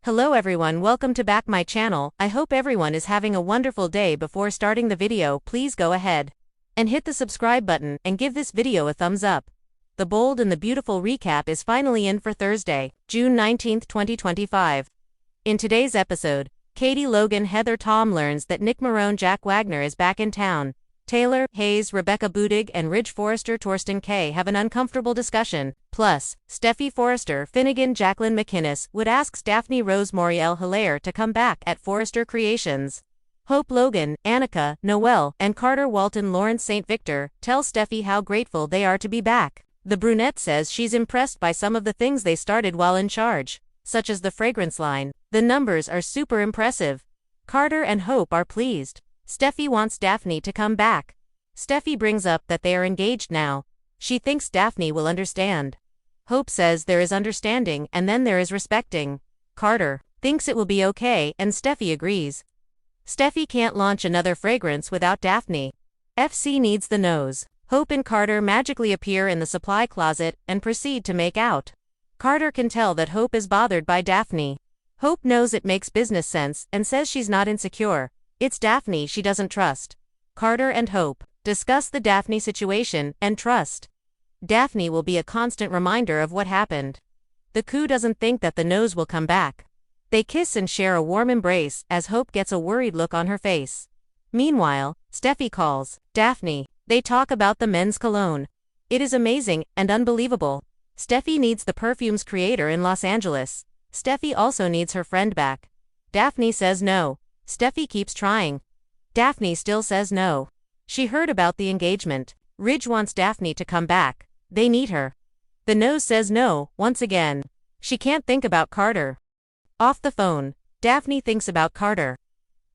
Hello everyone, welcome to back my channel. I hope everyone is having a wonderful day. Before starting the video, please go ahead and hit the subscribe button and give this video a thumbs up. The bold and the beautiful recap is finally in for Thursday, June 19, 2025. In today's episode, Katie, Logan, Heather, Tom learns that Nick Marone, Jack Wagner is back in town. Taylor, Hayes, Rebecca Budig, and Ridge Forrester, Torsten K have an uncomfortable discussion. Plus, Steffi Forrester, Finnegan, Jacqueline McInnes would ask Daphne Rose Moriel Hilaire to come back at Forrester Creations. Hope, Logan, Annika, Noelle, and Carter Walton Lawrence St. Victor tell Steffi how grateful they are to be back. The brunette says she's impressed by some of the things they started while in charge, such as the fragrance line. The numbers are super impressive. Carter and Hope are pleased. Steffi wants Daphne to come back. Steffi brings up that they are engaged now. She thinks Daphne will understand. Hope says there is understanding and then there is respecting. Carter thinks it will be okay and Steffi agrees. Steffi can't launch another fragrance without Daphne. FC needs the nose. Hope and Carter magically appear in the supply closet and proceed to make out. Carter can tell that Hope is bothered by Daphne. Hope knows it makes business sense and says she's not insecure. It's Daphne she doesn't trust. Carter and Hope discuss the Daphne situation and trust. Daphne will be a constant reminder of what happened. The coup doesn't think that the nose will come back. They kiss and share a warm embrace as Hope gets a worried look on her face. Meanwhile, Steffi calls Daphne. They talk about the men's cologne. It is amazing and unbelievable. Steffi needs the perfume's creator in Los Angeles. Steffi also needs her friend back. Daphne says no. Steffi keeps trying. Daphne still says no. She heard about the engagement. Ridge wants Daphne to come back. They need her. The nose says no, once again. She can't think about Carter. Off the phone, Daphne thinks about Carter.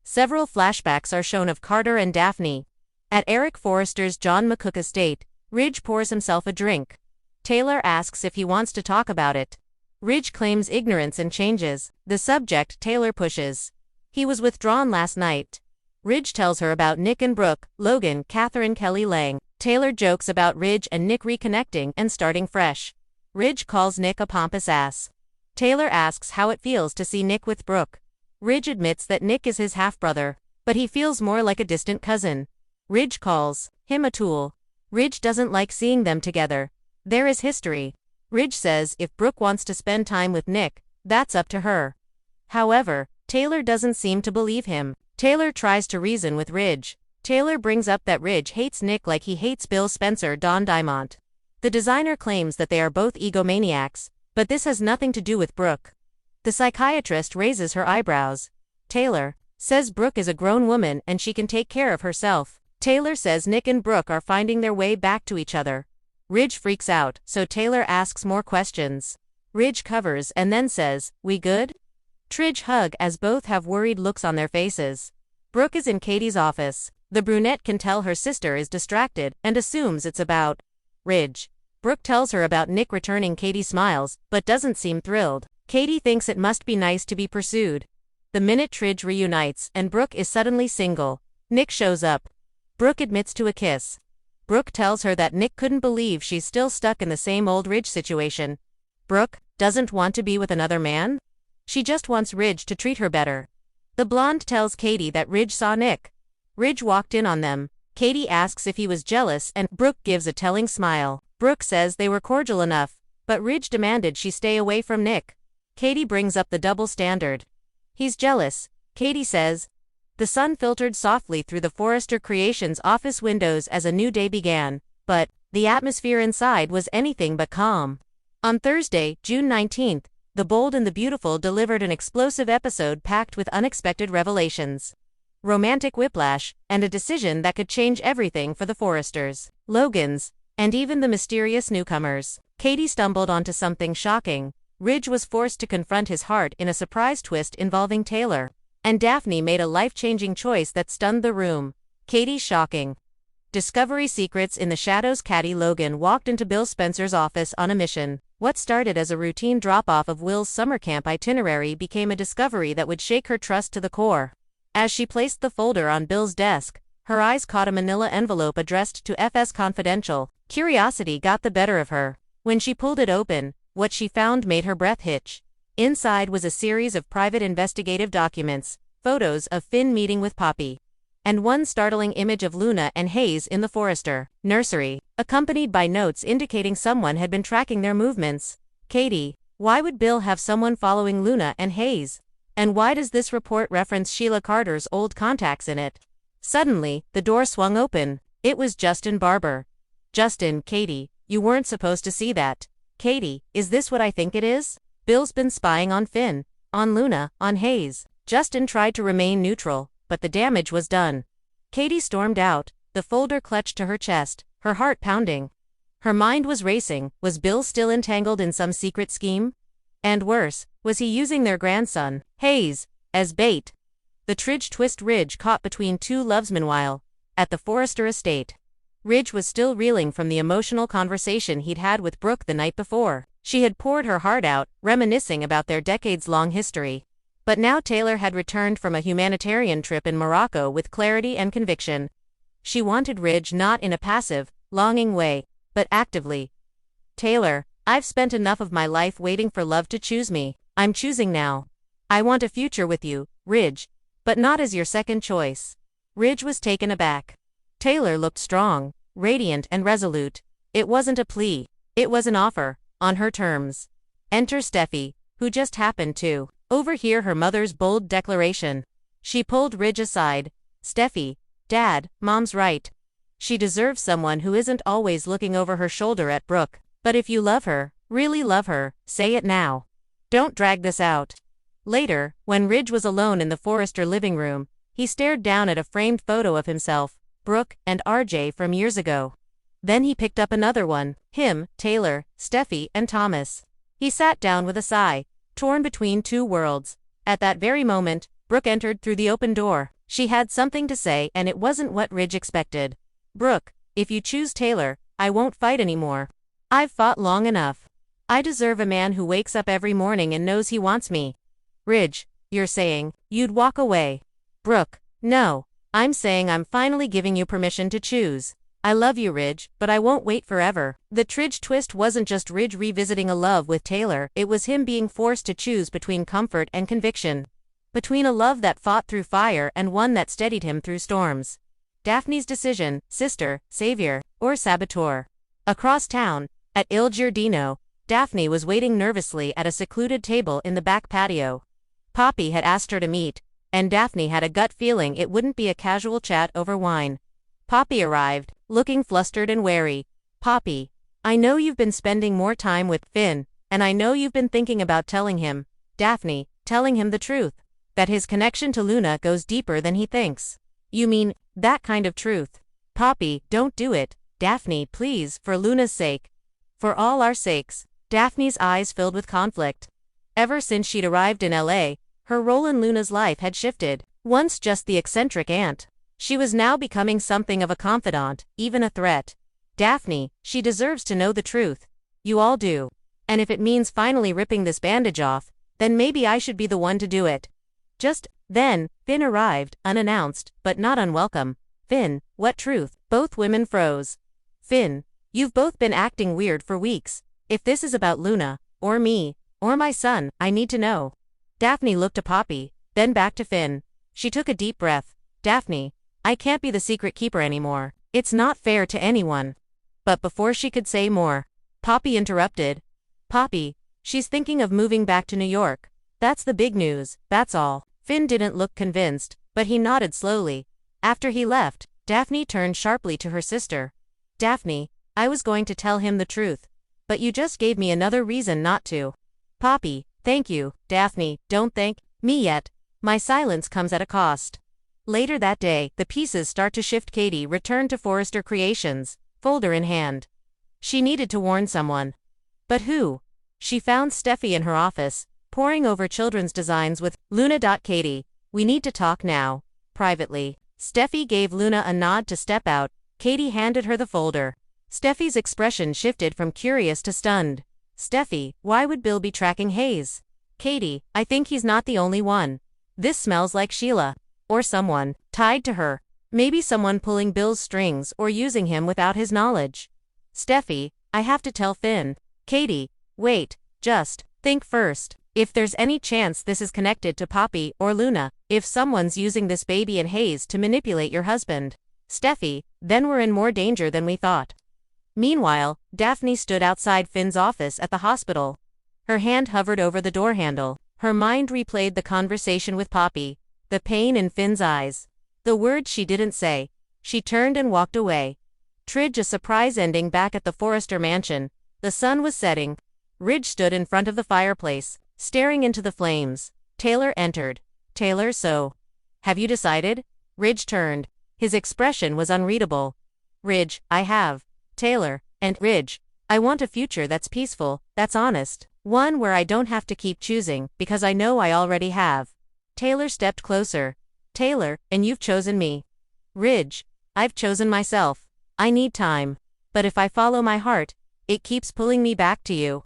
Several flashbacks are shown of Carter and Daphne. At Eric Forrester's John McCook estate, Ridge pours himself a drink. Taylor asks if he wants to talk about it. Ridge claims ignorance and changes the subject. Taylor pushes. He was withdrawn last night. Ridge tells her about Nick and Brooke, Logan, Catherine, Kelly Lang. Taylor jokes about Ridge and Nick reconnecting and starting fresh. Ridge calls Nick a pompous ass. Taylor asks how it feels to see Nick with Brooke. Ridge admits that Nick is his half-brother, but he feels more like a distant cousin. Ridge calls him a tool. Ridge doesn't like seeing them together. There is history. Ridge says if Brooke wants to spend time with Nick, that's up to her. However, Taylor doesn't seem to believe him. Taylor tries to reason with Ridge. Taylor brings up that Ridge hates Nick like he hates Bill Spencer, Don Diamont. The designer claims that they are both egomaniacs, but this has nothing to do with Brooke. The psychiatrist raises her eyebrows. Taylor says Brooke is a grown woman and she can take care of herself. Taylor says Nick and Brooke are finding their way back to each other. Ridge freaks out, so Taylor asks more questions. Ridge covers and then says, "We good?" Tridge hug as both have worried looks on their faces. Brooke is in Katie's office. The brunette can tell her sister is distracted and assumes it's about Ridge. Brooke tells her about Nick returning. Katie smiles, but doesn't seem thrilled. Katie thinks it must be nice to be pursued. The minute Tridge reunites and Brooke is suddenly single, Nick shows up. Brooke admits to a kiss. Brooke tells her that Nick couldn't believe she's still stuck in the same old Ridge situation. Brooke doesn't want to be with another man? She just wants Ridge to treat her better. The blonde tells Katie that Ridge saw Nick. Ridge walked in on them. Katie asks if he was jealous and Brooke gives a telling smile. Brooke says they were cordial enough, but Ridge demanded she stay away from Nick. Katie brings up the double standard. He's jealous, Katie says. The sun filtered softly through the Forrester Creations office windows as a new day began, but the atmosphere inside was anything but calm. On Thursday, June 19th, The Bold and the Beautiful delivered an explosive episode packed with unexpected revelations, romantic whiplash, and a decision that could change everything for the Forresters, Logans, and even the mysterious newcomers. Katie stumbled onto something shocking. Ridge was forced to confront his heart in a surprise twist involving Taylor, and Daphne made a life-changing choice that stunned the room. Katie's shocking discovery secrets in the shadows. Katie Logan walked into Bill Spencer's office on a mission. What started as a routine drop-off of Will's summer camp itinerary became a discovery that would shake her trust to the core. As she placed the folder on Bill's desk, her eyes caught a manila envelope addressed to FS Confidential. Curiosity got the better of her. When she pulled it open, what she found made her breath hitch. Inside was a series of private investigative documents, photos of Finn meeting with Poppy, and one startling image of Luna and Hayes in the Forrester nursery, accompanied by notes indicating someone had been tracking their movements. Katie, why would Bill have someone following Luna and Hayes? And why does this report reference Sheila Carter's old contacts in it? Suddenly, the door swung open. It was Justin Barber. Justin, Katie, you weren't supposed to see that. Katie, is this what I think it is? Bill's been spying on Finn, on Luna, on Hayes. Justin tried to remain neutral, but the damage was done. Katie stormed out, the folder clutched to her chest, her heart pounding. Her mind was racing. Was Bill still entangled in some secret scheme? And worse, was he using their grandson, Hayes, as bait? The Tridge twist Ridge caught between two loves meanwhile, at the Forrester estate. Ridge was still reeling from the emotional conversation he'd had with Brooke the night before. She had poured her heart out, reminiscing about their decades-long history. But now Taylor had returned from a humanitarian trip in Morocco with clarity and conviction. She wanted Ridge not in a passive, longing way, but actively. Taylor, I've spent enough of my life waiting for love to choose me. I'm choosing now. I want a future with you, Ridge, but not as your second choice. Ridge was taken aback. Taylor looked strong, radiant and resolute. It wasn't a plea. It was an offer, on her terms. Enter Steffi, who just happened to overhear her mother's bold declaration. She pulled Ridge aside. Steffi, Dad, Mom's right. She deserves someone who isn't always looking over her shoulder at Brooke. But if you love her, really love her, say it now. Don't drag this out. Later, when Ridge was alone in the Forrester living room, he stared down at a framed photo of himself, Brooke, and RJ from years ago. Then he picked up another one, him, Taylor, Steffi, and Thomas. He sat down with a sigh, torn between two worlds. At that very moment, Brooke entered through the open door. She had something to say, and it wasn't what Ridge expected. Brooke, if you choose Taylor, I won't fight anymore. I've fought long enough. I deserve a man who wakes up every morning and knows he wants me. Ridge, you're saying you'd walk away. Brooke, no. I'm saying I'm finally giving you permission to choose. I love you, Ridge, but I won't wait forever. The Tridge twist wasn't just Ridge revisiting a love with Taylor, it was him being forced to choose between comfort and conviction. Between a love that fought through fire and one that steadied him through storms. Daphne's decision, sister, savior, or saboteur. Across town, at Il Giardino, Daphne was waiting nervously at a secluded table in the back patio. Poppy had asked her to meet, and Daphne had a gut feeling it wouldn't be a casual chat over wine. Poppy arrived, looking flustered and wary. Poppy, I know you've been spending more time with Finn, and I know you've been thinking about telling him, Daphne, telling him the truth, that his connection to Luna goes deeper than he thinks. You mean, that kind of truth? Poppy, don't do it, Daphne, please, for Luna's sake. For all our sakes. Daphne's eyes filled with conflict. Ever since she'd arrived in LA, her role in Luna's life had shifted. Once just the eccentric aunt, she was now becoming something of a confidant, even a threat. Daphne, she deserves to know the truth. You all do. And if it means finally ripping this bandage off, then maybe I should be the one to do it. Just then, Finn arrived, unannounced, but not unwelcome. Finn, what truth? Both women froze. Finn, you've both been acting weird for weeks. If this is about Luna, or me, or my son, I need to know. Daphne looked to Poppy, then back to Finn. She took a deep breath. Daphne, I can't be the secret keeper anymore. It's not fair to anyone. But before she could say more, Poppy interrupted. Poppy, she's thinking of moving back to New York. That's the big news, that's all. Finn didn't look convinced, but he nodded slowly. After he left, Daphne turned sharply to her sister. Daphne, I was going to tell him the truth. But you just gave me another reason not to. Poppy, thank you. Daphne, don't thank me yet. My silence comes at a cost. Later that day, the pieces start to shift. Katie returned to Forrester Creations, folder in hand. She needed to warn someone. But who? She found Steffi in her office, poring over children's designs with Luna. Katie, we need to talk now. Privately. Steffi gave Luna a nod to step out. Katie handed her the folder. Steffi's expression shifted from curious to stunned. Steffi, why would Bill be tracking Hayes? Katie, I think he's not the only one. This smells like Sheila. Or someone tied to her. Maybe someone pulling Bill's strings or using him without his knowledge. Steffi, I have to tell Finn. Katie, wait, just think first. If there's any chance this is connected to Poppy or Luna, if someone's using this baby and Hayes to manipulate your husband, Steffi, then we're in more danger than we thought. Meanwhile, Daphne stood outside Finn's office at the hospital. Her hand hovered over the door handle. Her mind replayed the conversation with Poppy, the pain in Finn's eyes, the words she didn't say. She turned and walked away. Outraged, a surprise ending back at the Forrester mansion. The sun was setting. Ridge stood in front of the fireplace, staring into the flames. Taylor entered. Taylor, so have you decided? Ridge turned. His expression was unreadable. Ridge, I have. Taylor, and Ridge, I want a future that's peaceful, that's honest, one where I don't have to keep choosing, because I know I already have. Taylor stepped closer. Taylor, and you've chosen me. Ridge, I've chosen myself. I need time. But if I follow my heart, it keeps pulling me back to you.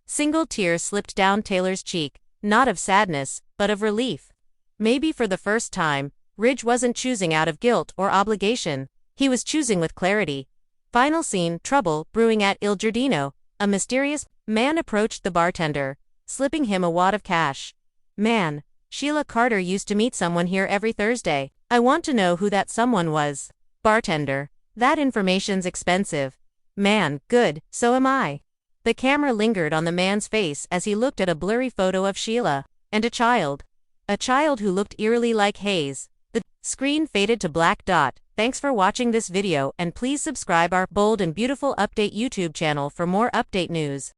Single tear slipped down Taylor's cheek, not of sadness, but of relief. Maybe for the first time, Ridge wasn't choosing out of guilt or obligation. He was choosing with clarity. Final scene, trouble brewing at Il Giardino. A mysterious man approached the bartender, slipping him a wad of cash. Man, Sheila Carter used to meet someone here every Thursday. I want to know who that someone was. Bartender, that information's expensive. Man, good, so am I. The camera lingered on the man's face as he looked at a blurry photo of Sheila and a child. A child who looked eerily like Hayes. The screen faded to black dot. Thanks for watching this video and please subscribe our Bold and Beautiful Update YouTube channel for more update news.